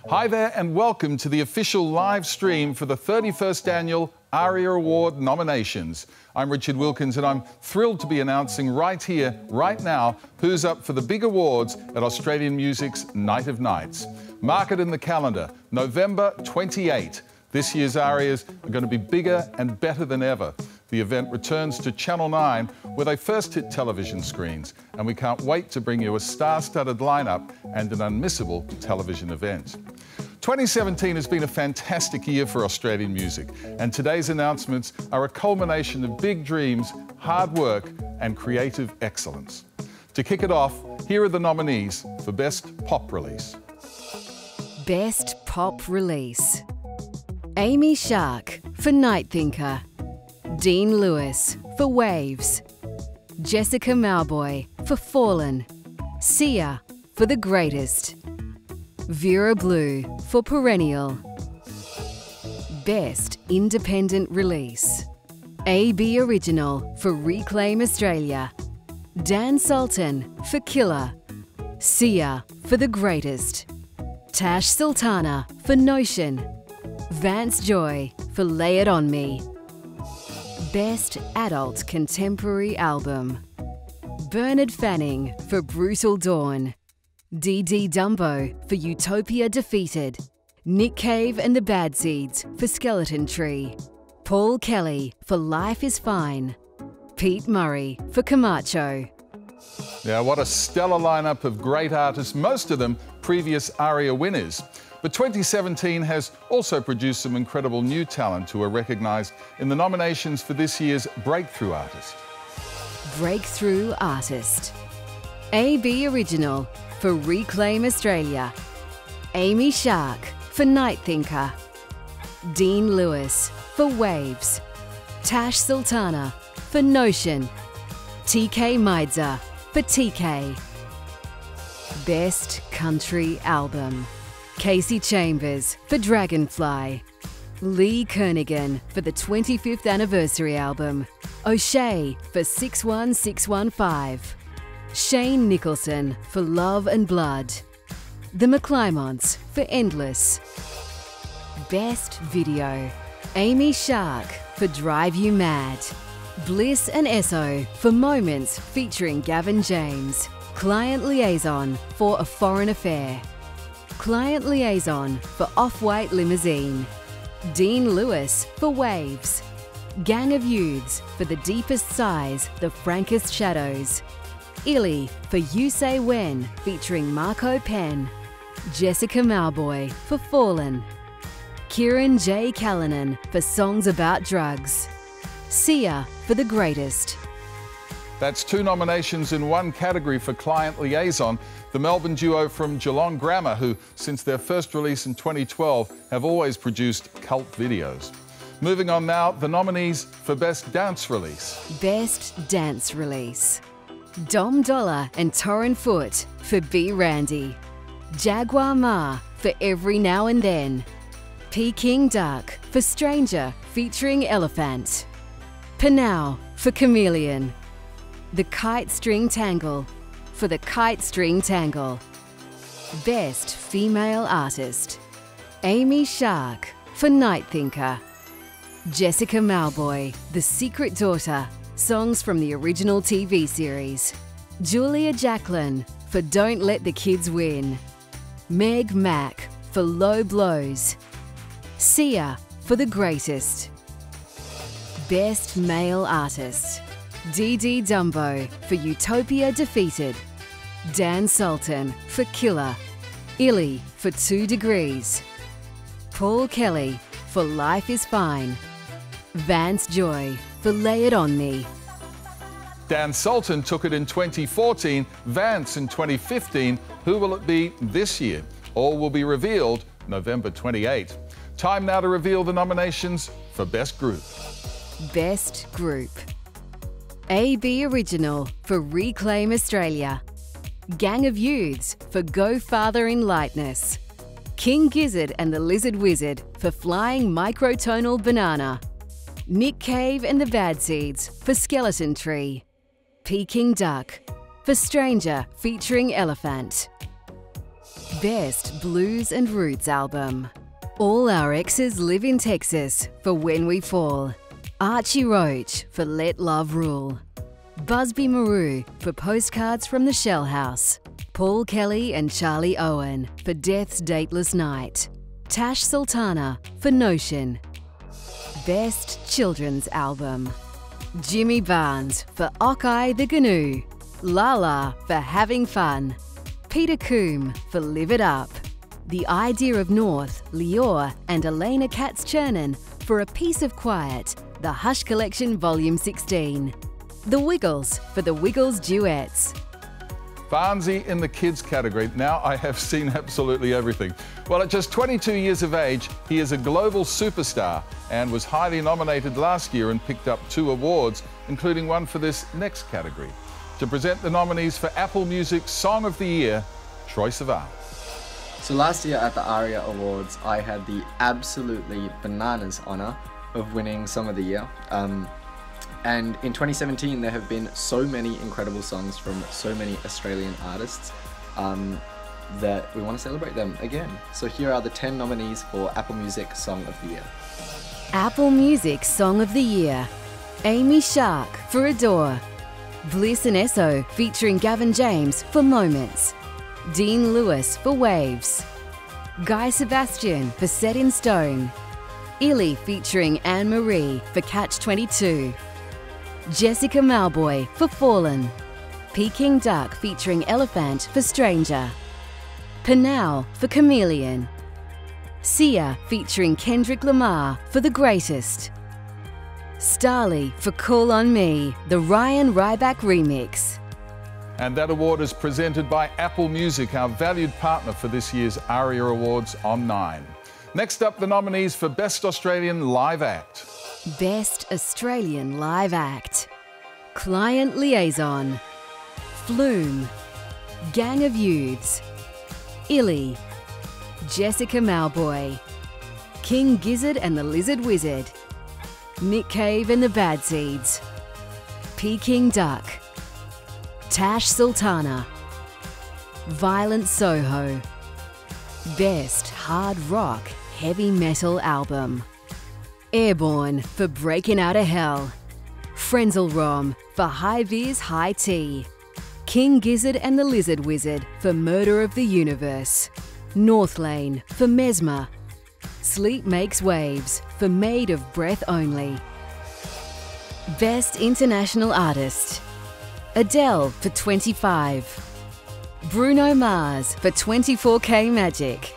Hi there and welcome to the official live stream for the 31st Annual ARIA Award nominations. I'm Richard Wilkins and I'm thrilled to be announcing right here, right now, who's up for the big awards at Australian Music's Night of Nights. Mark it in the calendar, November 28. This year's ARIAs are going to be bigger and better than ever. The event returns to Channel 9, where they first hit television screens, and we can't wait to bring you a star-studded lineup and an unmissable television event. 2017 has been a fantastic year for Australian music, and today's announcements are a culmination of big dreams, hard work, and creative excellence. To kick it off, here are the nominees for Best Pop Release. Best Pop Release. Amy Shark for Night Thinker. Dean Lewis for Waves. Jessica Mauboy for Fallen. Sia for The Greatest. Vera Blue for Perennial. Best Independent Release. AB Original for Reclaim Australia. Dan Sultan for Killer. Sia for The Greatest. Tash Sultana for Notion. Vance Joy for Lay It On Me. Best Adult Contemporary Album. Bernard Fanning for Brutal Dawn. D.D. Dumbo for Utopia Defeated. Nick Cave and the Bad Seeds for Skeleton Tree. Paul Kelly for Life Is Fine. Pete Murray for Camacho. Yeah, what a stellar lineup of great artists, most of them previous ARIA winners. But 2017 has also produced some incredible new talent who are recognised in the nominations for this year's Breakthrough Artist. Breakthrough Artist. AB Original for Reclaim Australia. Amy Shark for Night Thinker. Dean Lewis for Waves. Tash Sultana for Notion. TK Meidzer for TK. Best Country Album. Casey Chambers for Dragonfly. Lee Kernaghan for the 25th anniversary album. O'Shea for 61615. Shane Nicholson for Love and Blood. The McClymonts for Endless. Best Video. Amy Shark for Drive You Mad. Bliss and Esso for Moments featuring Gavin James. Client Liaison for A Foreign Affair. Client Liaison for Off-White Limousine. Dean Lewis for Waves. Gang of Youths for The Deepest Sighs, The Frankest Shadows. Illy for You Say When featuring Marco Penn. Jessica Mauboy for Fallen. Kieran J. Callanan for Songs About Drugs. Sia for The Greatest. That's 2 nominations in 1 category for Client Liaison, the Melbourne duo from Geelong Grammar, who, since their first release in 2012, have always produced cult videos. Moving on now, the nominees for Best Dance Release. Best Dance Release. Dom Dollar and Torrin Foot for Be Randy. Jaguar Ma for Every Now and Then. Peking Duck for Stranger featuring Elephant. Panau for Chameleon. The Kite String Tangle for The Kite String Tangle. Best Female Artist. Amy Shark for Night Thinker. Jessica Mauboy, The Secret Daughter, songs from the original TV series. Julia Jacqueline for Don't Let the Kids Win. Meg Mac for Low Blows. Sia for The Greatest. Best Male Artist. D.D. Dumbo for Utopia Defeated. Dan Sultan for Killer. Illy for 2 Degrees. Paul Kelly for Life Is Fine. Vance Joy for Lay It On Me. Dan Sultan took it in 2014, Vance in 2015. Who will it be this year? All will be revealed November 28. Time now to reveal the nominations for Best Group. Best Group. AB Original for Reclaim Australia. Gang of Youths for Go Farther in Lightness. King Gizzard and the Lizard Wizard for Flying Microtonal Banana. Nick Cave and the Bad Seeds for Skeleton Tree. Peking Duck for Stranger featuring Elephant. Best Blues and Roots Album. All Our Exes Live in Texas for When We Fall. Archie Roach for Let Love Rule. Busby Maru for Postcards from the Shell House. Paul Kelly and Charlie Owen for Death's Dateless Night. Tash Sultana for Notion. Best Children's Album. Jimmy Barnes for Okai the Gnu. Lala for Having Fun. Peter Coombe for Live It Up. The Idea of North, Lior and Elena Katz-Chernin for A Piece of Quiet, The Hush Collection Volume 16. The Wiggles for The Wiggles Duets. Barnsey in the kids category. Now I have seen absolutely everything. Well, at just 22 years of age, he is a global superstar and was highly nominated last year and picked up 2 awards, including one for this next category. To present the nominees for Apple Music Song of the Year, Troye Sivan. So last year at the ARIA Awards, I had the absolutely bananas honour of winning Song of the Year. And in 2017, there have been so many incredible songs from so many Australian artists that we want to celebrate them again. So here are the 10 nominees for Apple Music Song of the Year. Apple Music Song of the Year. Amy Shark for Adore. Bliss and Esso featuring Gavin James for Moments. Dean Lewis for Waves. Guy Sebastian for Set in Stone. Illy featuring Anne-Marie for Catch 22. Jessica Malboy for Fallen. Peking Duck featuring Elephant for Stranger. Panau for Chameleon. Sia featuring Kendrick Lamar for The Greatest. Starley for Call on Me, the Ryan Ryback remix. And that award is presented by Apple Music, our valued partner for this year's ARIA Awards on 9. Next up, the nominees for Best Australian Live Act. Best Australian Live Act. Client Liaison. Flume. Gang of Youths. Illy. Jessica Malboy. King Gizzard and the Lizard Wizard. Nick Cave and the Bad Seeds. Peking Duck. Tash Sultana. Violent Soho. Best Hard Rock Heavy Metal Album. Airborne for Breaking Out of Hell. Frenzal Rom for High Viz High Tea. King Gizzard and the Lizard Wizard for Murder of the Universe. North Lane for Mesmer. Sleep Makes Waves for Made of Breath Only. Best International Artist. Adele for 25. Bruno Mars for 24K Magic.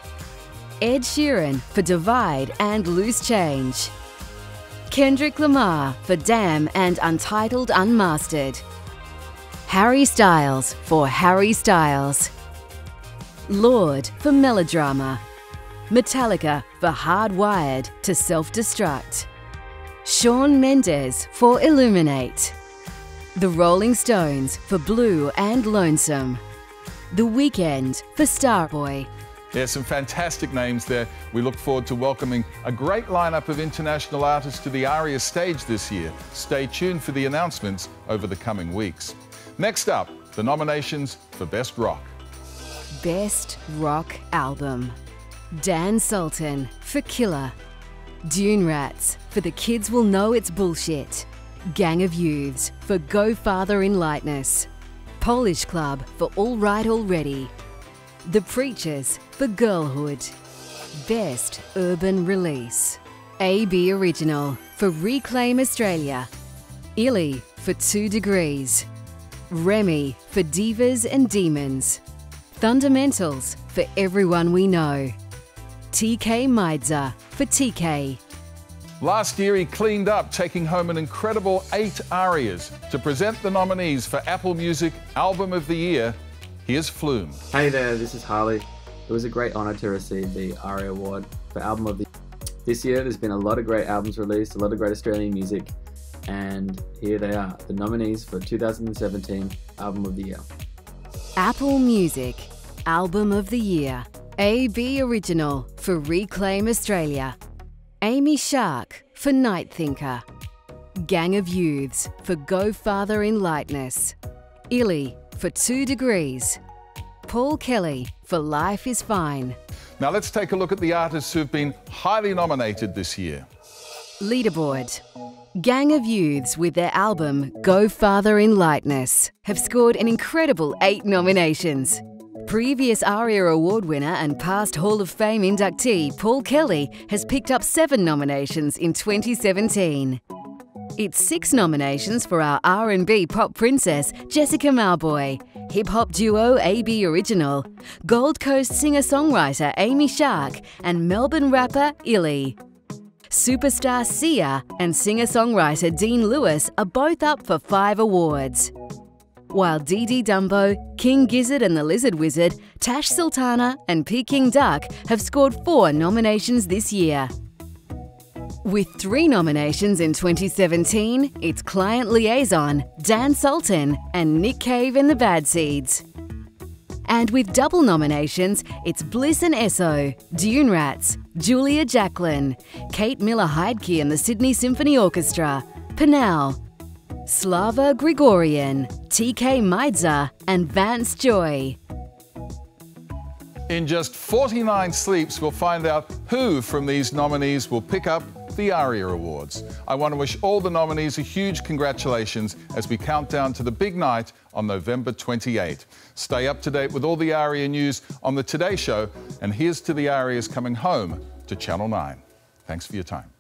Ed Sheeran for Divide and Loose Change. Kendrick Lamar for Damn and Untitled Unmastered. Harry Styles for Harry Styles. Lorde for Melodrama. Metallica for Hardwired to Self-Destruct. Shawn Mendes for Illuminate. The Rolling Stones for Blue and Lonesome. The Weeknd for Starboy. There's some fantastic names there. We look forward to welcoming a great lineup of international artists to the ARIA stage this year. Stay tuned for the announcements over the coming weeks. Next up, the nominations for Best Rock. Best Rock Album. Dan Sultan for Killer. Dune Rats for The Kids Will Know It's Bullshit. Gang of Youths for Go Farther in Lightness. Polish Club for All Right Already. The Preachers for Girlhood. Best Urban Release. AB Original for Reclaim Australia. Illy for 2 Degrees. Remy for Divas and Demons. Fundamentals for Everyone We Know. TK Meidzer for TK. Last year, he cleaned up, taking home an incredible 8 ARIAs. To present the nominees for Apple Music Album of the Year, here's Flume. Hey there, this is Harley. It was a great honour to receive the ARIA Award for Album of the Year. This year, there's been a lot of great albums released, a lot of great Australian music, and here they are, the nominees for 2017 Album of the Year. Apple Music Album of the Year. AB Original for Reclaim Australia. Amy Shark for Night Thinker. Gang of Youths for Go Farther in Lightness. Illy for 2 Degrees. Paul Kelly for Life is Fine. Now let's take a look at the artists who've been highly nominated this year. Leaderboard. Gang of Youths with their album Go Farther in Lightness have scored an incredible 8 nominations. Previous ARIA Award winner and past Hall of Fame inductee Paul Kelly has picked up 7 nominations in 2017. It's 6 nominations for our R&B pop princess Jessica Mauboy, hip-hop duo AB Original, Gold Coast singer-songwriter Amy Shark and Melbourne rapper Illy. Superstar Sia and singer-songwriter Dean Lewis are both up for 5 awards. While Dee Dumbo, King Gizzard and the Lizard Wizard, Tash Sultana and Peking Duck have scored 4 nominations this year. With 3 nominations in 2017, it's Client Liaison, Dan Sultan and Nick Cave and the Bad Seeds. And with double nominations, it's Bliss and Esso, Dune Rats, Julia Jacqueline, Kate Miller-Heidke and the Sydney Symphony Orchestra, Panal, Slava Grigorian, TK Meidzer and Vance Joy. In just 49 sleeps, we'll find out who from these nominees will pick up the ARIA Awards. I want to wish all the nominees a huge congratulations as we count down to the big night on November 28. Stay up to date with all the ARIA news on The Today Show, and here's to the ARIAs coming home to Channel 9. Thanks for your time.